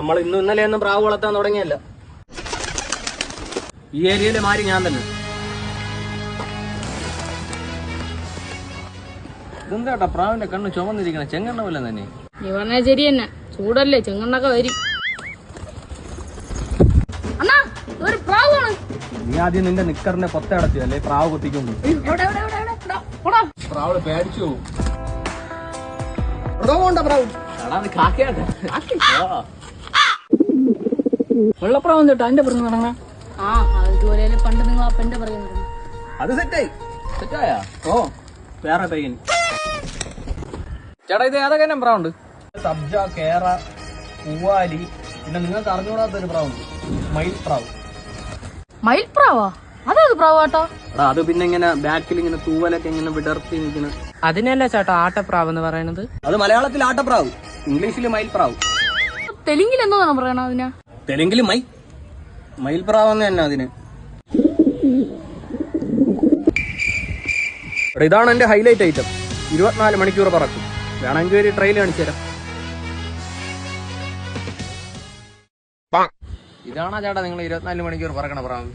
നമ്മൾ ഇന്നും ഇന്നലെ ഒന്നും പ്രാവ് വളർത്താൻ തുടങ്ങിയല്ല. ഈ ഏരിയയിലെ മാരി ഞാൻ തന്നെ. ഇതെന്താട്ടാ പ്രാവിന്റെ കണ്ണ് ചുമന്നിരിക്കണ? ചെങ്കണ്ണ പോലെ തന്നെ. നീ പറഞ്ഞാ ശരി തന്നെ, ചൂടല്ലേ, ചെങ്കണ്ണൊക്കെ വരും. അണ്ണാ ഒരു പ്രാവാണ്. നീ ആദ്യം നിന്റെ നിക്കറിന്റെ പൊത്ത അടച്ചു അല്ലേ പ്രാവ് കൊത്തിക്കൊണ്ട്. പ്രാവ് പേടിച്ചു പോകും. വെള്ളപ്രാവം ചേട്ടാ അതിന്റെ പറഞ്ഞു നടങ്ങ. ആ അതുപോലെ പണ്ട് നിങ്ങൾ അപ്പന്റെ പറയുന്നത്. അത് സെറ്റായാ? ഓ വേറെ പയ്യൻ. ചേട്ടാ ഇത് ഏതൊക്കെ പ്രാവുണ്ട്? സബ്ജ, കേറ, പൂവാലി, പിന്നെ നിങ്ങൾക്ക് അറിഞ്ഞുകൂടാത്തൊരു പ്രാവുണ്ട്, മയിൽപ്രാവ്. മയിൽപ്രാവാ? അതേത് പ്രാവാട്ടോ? അത് പിന്നെ ഇങ്ങനെ ബാക്കിൽ ഇങ്ങനെ തൂവലൊക്കെ ഇങ്ങനെ വിടർത്തി നിൽക്കുന്ന. അതിനല്ലേ ചേട്ടാ ആട്ടപ്രാവ് എന്ന് പറയുന്നത്? അത് മലയാളത്തിൽ ആട്ടപ്രാവ്, ഇംഗ്ലീഷിൽ മയിൽപ്രാവ്. തെലുങ്കിൽ എന്നോന്നാണ് പറയണ അതിനാ? തെലുങ്കിൽ മയിൽപ്രാവെന്ന് തന്നെ അതിന്. ഇതാണ് എന്റെ ഹൈലൈറ്റ് ഐറ്റം. 24 മണിക്കൂർ പറക്കും. വേണമെങ്കിൽ ഒരു ട്രെയിൽ കാണിച്ചു തരാം. ഇതാണോ ചേട്ടാ നിങ്ങൾ 24 മണിക്കൂർ പറക്കണ പ്രാവ്?